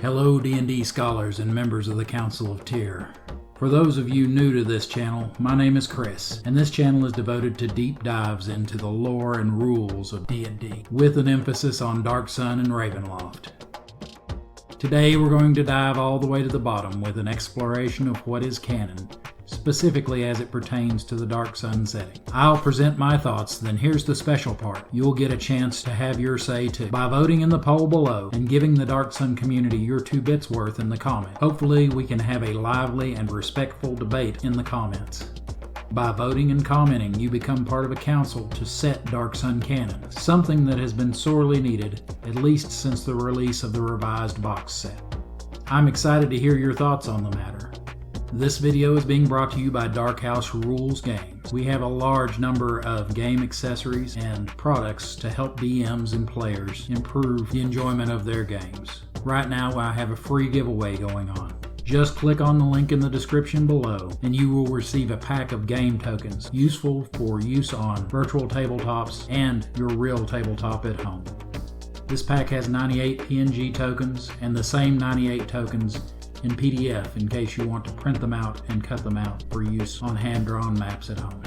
Hello D&D scholars and members of the Council of Tyr. For those of you new to this channel, my name is Chris, and this channel is devoted to deep dives into the lore and rules of D&D, with an emphasis on Dark Sun and Ravenloft. Today we're going to dive all the way to the bottom with an exploration of what is canon, specifically as it pertains to the Dark Sun setting. I'll present my thoughts, then here's the special part. You'll get a chance to have your say too, by voting in the poll below and giving the Dark Sun community your 2 bits worth in the comment. Hopefully we can have a lively and respectful debate in the comments. By voting and commenting, you become part of a council to set Dark Sun Canon, something that has been sorely needed, at least since the release of the revised box set. I'm excited to hear your thoughts on the matter. This video is being brought to you by Dark House Rules Games. We have a large number of game accessories and products to help DMs and players improve the enjoyment of their games. Right now I have a free giveaway going on. Just click on the link in the description below and you will receive a pack of game tokens useful for use on virtual tabletops and your real tabletop at home. This pack has 98 PNG tokens and the same 98 tokens in PDF in case you want to print them out and cut them out for use on hand-drawn maps at home.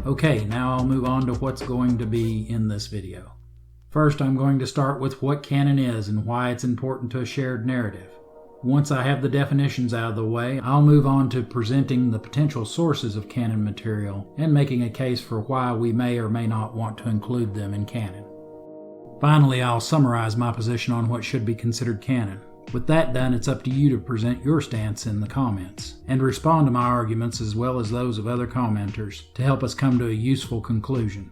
Okay, now I'll move on to what's going to be in this video. First, I'm going to start with what canon is and why it's important to a shared narrative. Once I have the definitions out of the way, I'll move on to presenting the potential sources of canon material and making a case for why we may or may not want to include them in canon. Finally, I'll summarize my position on what should be considered canon. With that done, it's up to you to present your stance in the comments and respond to my arguments as well as those of other commenters to help us come to a useful conclusion.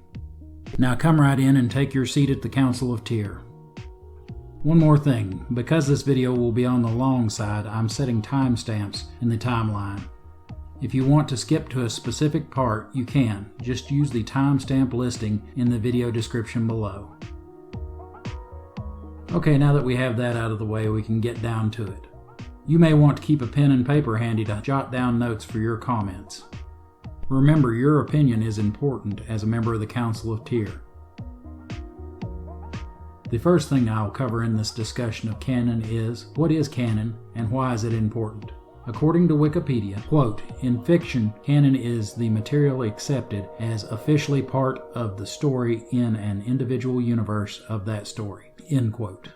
Now come right in and take your seat at the Council of Tyr. One more thing, because this video will be on the long side, I'm setting timestamps in the timeline. If you want to skip to a specific part, you can. Just use the timestamp listing in the video description below. Okay, now that we have that out of the way, we can get down to it. You may want to keep a pen and paper handy to jot down notes for your comments. Remember, your opinion is important as a member of the Council of Tyr. The first thing I'll cover in this discussion of canon is, what is canon and why is it important? According to Wikipedia, quote, "In fiction, canon is the material accepted as officially part of the story in an individual universe of that story." End quote.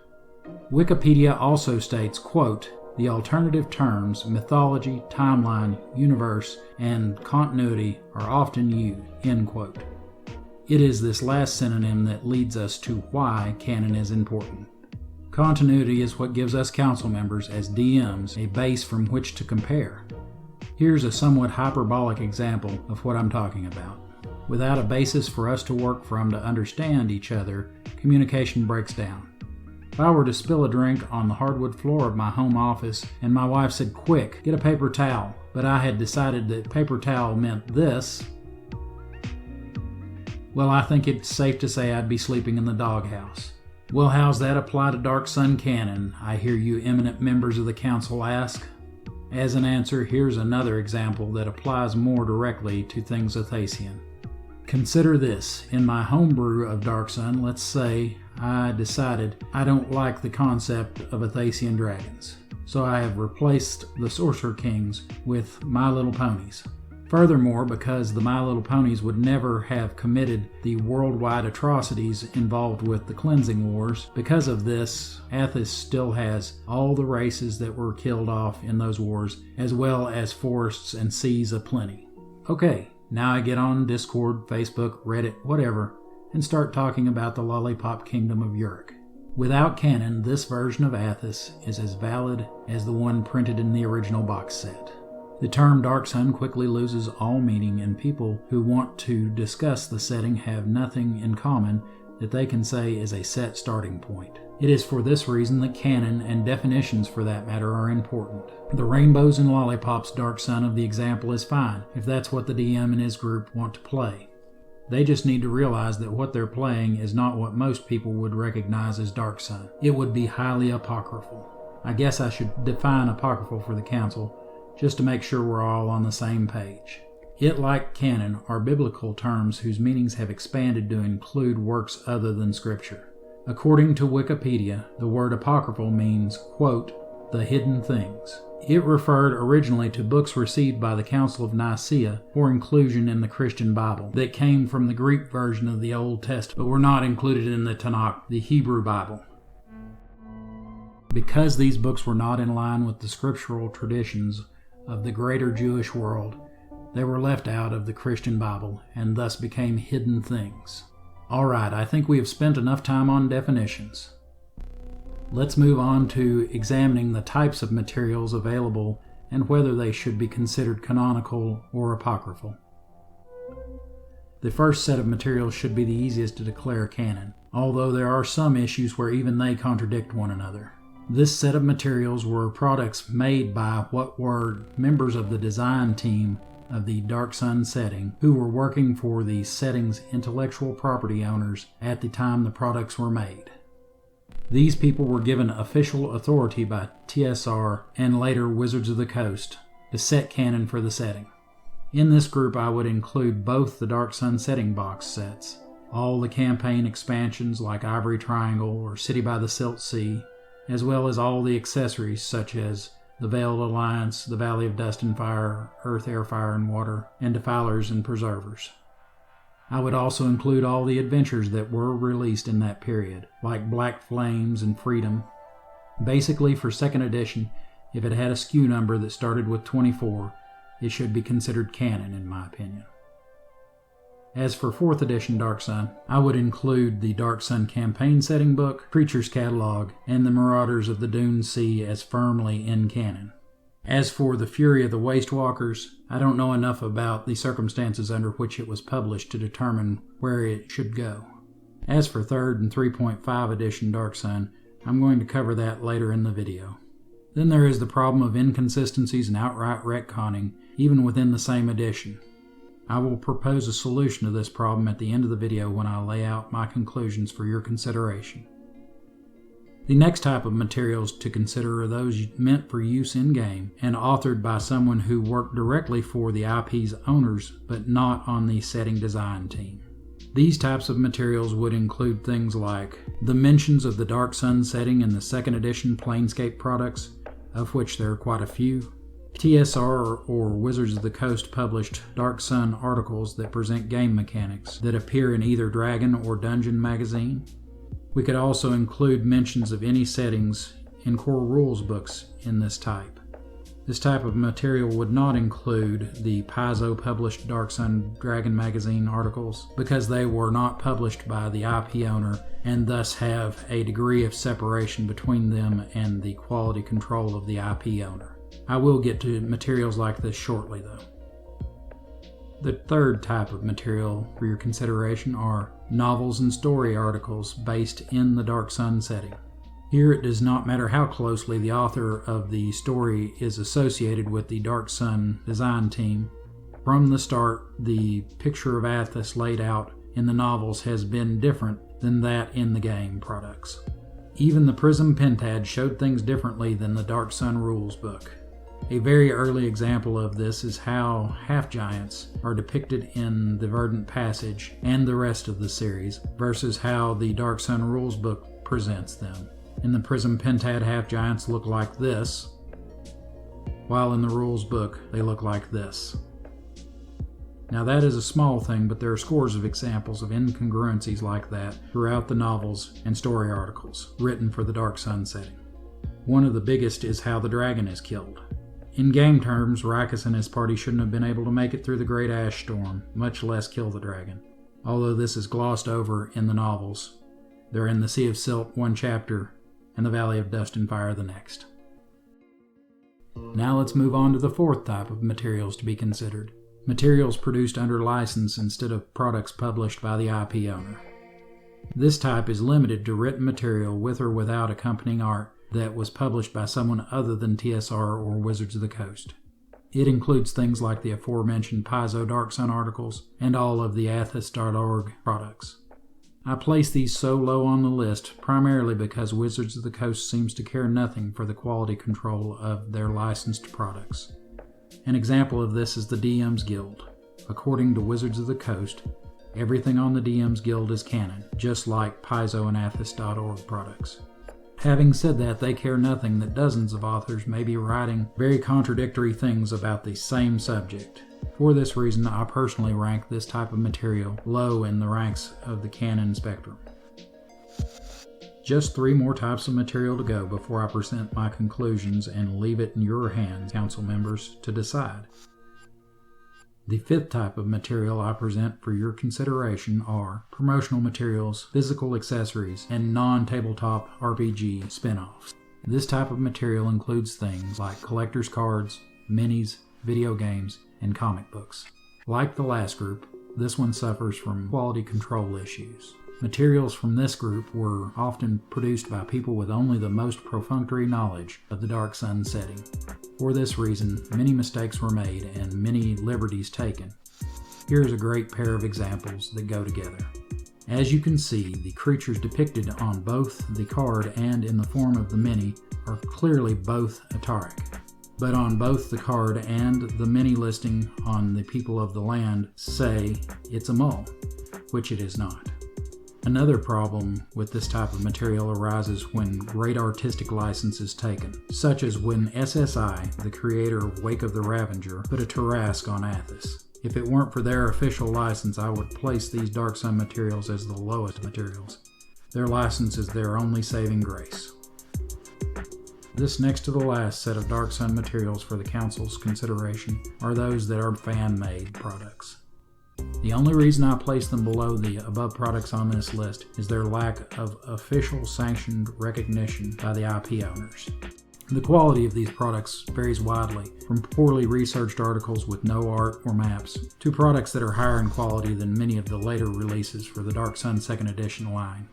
Wikipedia also states, quote, "The alternative terms mythology, timeline, universe, and continuity are often used." End quote. It is this last synonym that leads us to why canon is important. Continuity is what gives us council members as DMs a base from which to compare. Here's a somewhat hyperbolic example of what I'm talking about. Without a basis for us to work from to understand each other, communication breaks down. If I were to spill a drink on the hardwood floor of my home office and my wife said, "Quick, get a paper towel," but I had decided that paper towel meant this, well, I think it's safe to say I'd be sleeping in the doghouse. Well, how's that apply to Dark Sun Canon, I hear you eminent members of the council ask? As an answer, here's another example that applies more directly to things Athasian. Consider this. In my homebrew of Dark Sun, let's say I decided I don't like the concept of Athasian dragons, so I have replaced the Sorcerer Kings with My Little Ponies. Furthermore, because the My Little Ponies would never have committed the worldwide atrocities involved with the Cleansing Wars, because of this, Athos still has all the races that were killed off in those wars, as well as forests and seas aplenty. Okay, now I get on Discord, Facebook, Reddit, whatever, and start talking about the Lollipop Kingdom of Uruk. Without canon, this version of Athos is as valid as the one printed in the original box set. The term Dark Sun quickly loses all meaning, and people who want to discuss the setting have nothing in common that they can say is a set starting point. It is for this reason that canon, and definitions for that matter, are important. The rainbows and lollipops Dark Sun of the example is fine, if that's what the DM and his group want to play. They just need to realize that what they're playing is not what most people would recognize as Dark Sun. It would be highly apocryphal. I guess I should define apocryphal for the council, just to make sure we're all on the same page. It, like canon, are biblical terms whose meanings have expanded to include works other than Scripture. According to Wikipedia, the word apocryphal means, quote, the hidden things. It referred originally to books received by the Council of Nicaea for inclusion in the Christian Bible that came from the Greek version of the Old Testament, but were not included in the Tanakh, the Hebrew Bible. Because these books were not in line with the scriptural traditions of the greater Jewish world, they were left out of the Christian Bible and thus became hidden things. Alright, I think we have spent enough time on definitions. Let's move on to examining the types of materials available and whether they should be considered canonical or apocryphal. The first set of materials should be the easiest to declare canon, although there are some issues where even they contradict one another. This set of materials were products made by what were members of the design team of the Dark Sun setting who were working for the setting's intellectual property owners at the time the products were made. These people were given official authority by TSR and later Wizards of the Coast to set canon for the setting. In this group I would include both the Dark Sun setting box sets, all the campaign expansions like Ivory Triangle or City by the Silt Sea, as well as all the accessories such as the Veiled Alliance, the Valley of Dust and Fire, Earth, Air, Fire, and Water, and Defilers and Preservers. I would also include all the adventures that were released in that period, like Black Flames and Freedom. Basically, for 2nd edition, if it had a SKU number that started with 24, it should be considered canon in my opinion. As for 4th edition Dark Sun, I would include the Dark Sun campaign setting book, Creatures Catalog, and the Marauders of the Dune Sea as firmly in canon. As for the Fury of the Wastewalkers, I don't know enough about the circumstances under which it was published to determine where it should go. As for 3rd and 3.5 edition Dark Sun, I'm going to cover that later in the video. Then there is the problem of inconsistencies and outright retconning, even within the same edition. I will propose a solution to this problem at the end of the video when I lay out my conclusions for your consideration. The next type of materials to consider are those meant for use in-game and authored by someone who worked directly for the IP's owners but not on the setting design team. These types of materials would include things like the mentions of the Dark Sun setting in the 2nd edition Planescape products, of which there are quite a few, TSR or Wizards of the Coast published Dark Sun articles that present game mechanics that appear in either Dragon or Dungeon magazine. We could also include mentions of any settings in core rules books in this type. This type of material would not include the Paizo published Dark Sun Dragon magazine articles because they were not published by the IP owner and thus have a degree of separation between them and the quality control of the IP owner. I will get to materials like this shortly though. The third type of material for your consideration are novels and story articles based in the Dark Sun setting. Here it does not matter how closely the author of the story is associated with the Dark Sun design team. From the start, the picture of Athos laid out in the novels has been different than that in the game products. Even the Prism Pentad showed things differently than the Dark Sun rules book. A very early example of this is how half-giants are depicted in the Verdant Passage and the rest of the series versus how the Dark Sun rules book presents them. In the Prism Pentad, half-giants look like this, while in the rules book they look like this. Now that is a small thing, but there are scores of examples of incongruencies like that throughout the novels and story articles written for the Dark Sun setting. One of the biggest is how the dragon is killed. In game terms, Raikus and his party shouldn't have been able to make it through the Great Ash Storm, much less kill the dragon. Although this is glossed over in the novels. They're in the Sea of Silt one chapter, and the Valley of Dust and Fire the next. Now let's move on to the fourth type of materials to be considered. Materials produced under license instead of products published by the IP owner. This type is limited to written material with or without accompanying art that was published by someone other than TSR or Wizards of the Coast. It includes things like the aforementioned Paizo Dark Sun articles and all of the Athos.org products. I place these so low on the list primarily because Wizards of the Coast seems to care nothing for the quality control of their licensed products. An example of this is the DM's Guild. According to Wizards of the Coast, Everything on the DM's Guild is canon, just like Paizo and Athos.org products. Having said that, they care nothing that dozens of authors may be writing very contradictory things about the same subject. For this reason, I personally rank this type of material low in the ranks of the canon spectrum. Just 3 more types of material to go before I present my conclusions and leave it in your hands, council members, to decide. The 5th type of material I present for your consideration are promotional materials, physical accessories, and non-tabletop RPG spin-offs. This type of material includes things like collector's cards, minis, video games, and comic books. Like the last group, this one suffers from quality control issues. Materials from this group were often produced by people with only the most perfunctory knowledge of the Dark Sun setting. For this reason, many mistakes were made and many liberties taken. Here's a great pair of examples that go together. As you can see, the creatures depicted on both the card and in the form of the mini are clearly both Ataric. But on both the card and the mini listing on the people of the land say it's a mole, which it is not. Another problem with this type of material arises when great artistic license is taken, such as when SSI, the creator of Wake of the Ravager, put a Tarrasque on Athos. If it weren't for their official license, I would place these Dark Sun materials as the lowest materials. Their license is their only saving grace. This next to the last set of Dark Sun materials for the Council's consideration are those that are fan-made products. The only reason I place them below the above products on this list is their lack of official sanctioned recognition by the IP owners. The quality of these products varies widely, from poorly researched articles with no art or maps, to products that are higher in quality than many of the later releases for the Dark Sun 2nd Edition line.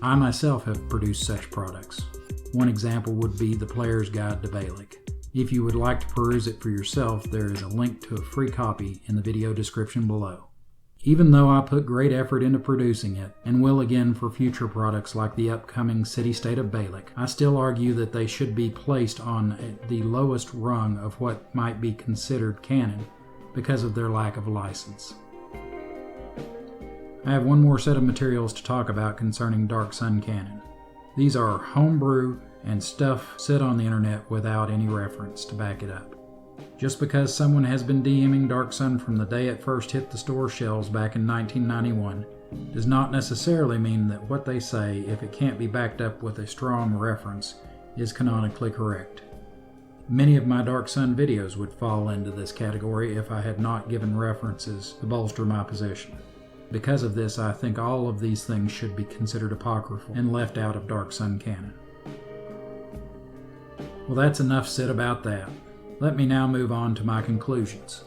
I myself have produced such products. One example would be the Player's Guide to Balic. If you would like to peruse it for yourself, there is a link to a free copy in the video description below. Even though I put great effort into producing it, and will again for future products like the upcoming City-State of Balic, I still argue that they should be placed on the lowest rung of what might be considered canon because of their lack of license. I have one more set of materials to talk about concerning Dark Sun Canon. These are homebrew and stuff set on the internet without any reference to back it up. Just because someone has been DMing Dark Sun from the day it first hit the store shelves back in 1991 does not necessarily mean that what they say, if it can't be backed up with a strong reference, is canonically correct. Many of my Dark Sun videos would fall into this category if I had not given references to bolster my position. Because of this, I think all of these things should be considered apocryphal and left out of Dark Sun Canon. Well, that's enough said about that. Let me now move on to my conclusions.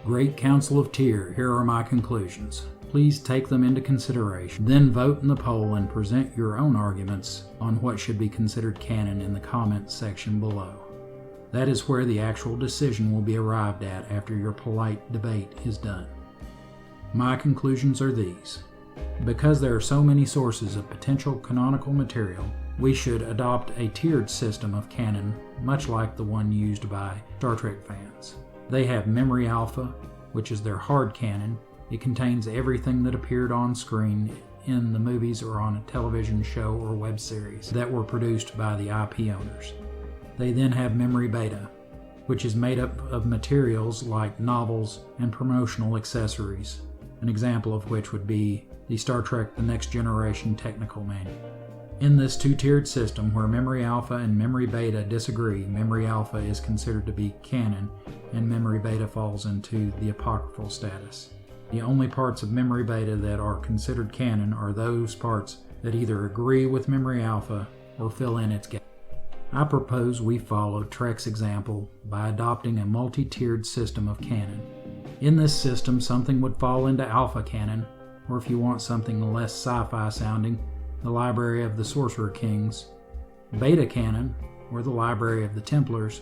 Great Council of Tyr, here are my conclusions. Please take them into consideration, then vote in the poll and present your own arguments on what should be considered canon in the comments section below. That is where the actual decision will be arrived at after your polite debate is done. My conclusions are these. Because there are so many sources of potential canonical material, we should adopt a tiered system of canon, much like the one used by Star Trek fans. They have Memory Alpha, which is their hard canon. It contains everything that appeared on screen in the movies or on a television show or web series that were produced by the IP owners. They then have Memory Beta, which is made up of materials like novels and promotional accessories, an example of which would be the Star Trek The Next Generation Technical Manual. In this two-tiered system where Memory Alpha and Memory Beta disagree, Memory Alpha is considered to be canon and Memory Beta falls into the apocryphal status. The only parts of Memory Beta that are considered canon are those parts that either agree with Memory Alpha or fill in its gap. I propose we follow Trek's example by adopting a multi-tiered system of canon. In this system, something would fall into Alpha canon, or if you want something less sci-fi sounding, the Library of the Sorcerer Kings, Beta Canon, or the Library of the Templars,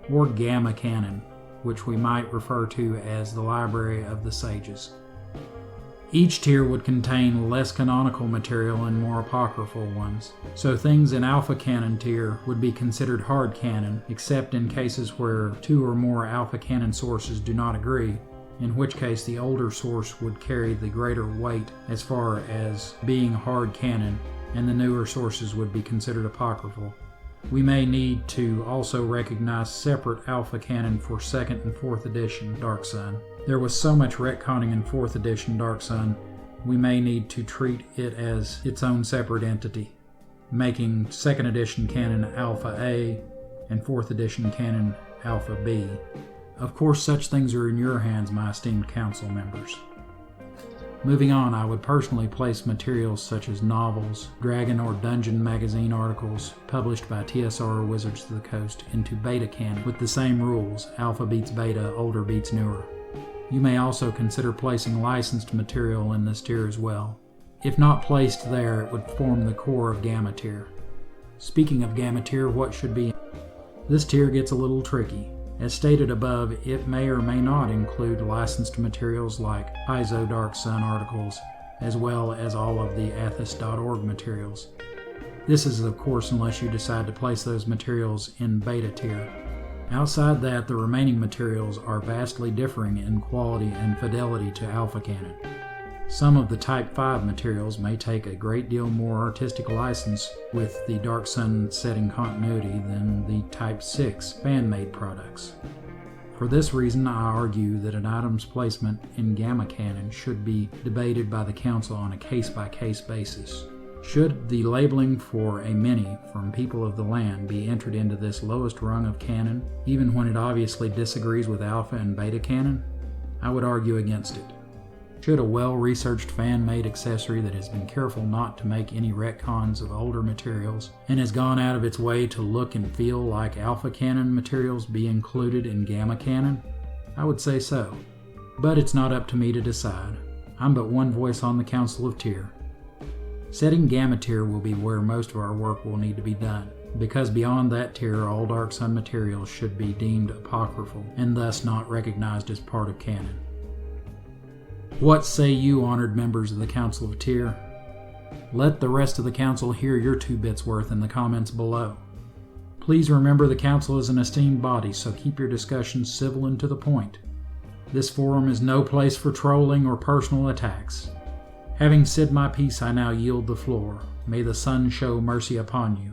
or Gamma Canon, which we might refer to as the Library of the Sages. Each tier would contain less canonical material and more apocryphal ones, so things in Alpha Canon tier would be considered hard canon, except in cases where 2 or more Alpha Canon sources do not agree, in which case the older source would carry the greater weight as far as being hard canon, and the newer sources would be considered apocryphal. We may need to also recognize separate alpha canon for 2nd and 4th edition Dark Sun. There was so much retconning in 4th edition Dark Sun, we may need to treat it as its own separate entity, making 2nd edition canon Alpha A and 4th edition canon Alpha B. Of course, such things are in your hands, my esteemed council members. Moving on, I would personally place materials such as novels, Dragon or Dungeon magazine articles published by TSR or Wizards of the Coast into beta canon with the same rules, alpha beats beta, older beats newer. You may also consider placing licensed material in this tier as well. If not placed there, it would form the core of Gamma tier. Speaking of Gamma tier, what should be? This tier gets a little tricky. As stated above, it may or may not include licensed materials like ISO Dark Sun articles, as well as all of the Athos.org materials. This is of course unless you decide to place those materials in beta tier. Outside that, the remaining materials are vastly differing in quality and fidelity to alpha canon. Some of the Type 5 materials may take a great deal more artistic license with the Dark Sun setting continuity than the Type 6 fan-made products. For this reason, I argue that an item's placement in Gamma canon should be debated by the Council on a case-by-case basis. Should the labeling for a mini from People of the Land be entered into this lowest rung of canon, even when it obviously disagrees with Alpha and Beta canon? I would argue against it. Should a well-researched fan-made accessory that has been careful not to make any retcons of older materials and has gone out of its way to look and feel like Alpha canon materials be included in Gamma canon? I would say so. But it's not up to me to decide. I'm but one voice on the Council of Tier. Setting Gamma tier will be where most of our work will need to be done, because beyond that tier all Dark Sun materials should be deemed apocryphal and thus not recognized as part of canon. What say you, honored members of the Council of Tier? Let the rest of the Council hear your 2 bits worth in the comments below. Please remember the Council is an esteemed body, so keep your discussions civil and to the point. This forum is no place for trolling or personal attacks. Having said my piece, I now yield the floor. May the sun show mercy upon you.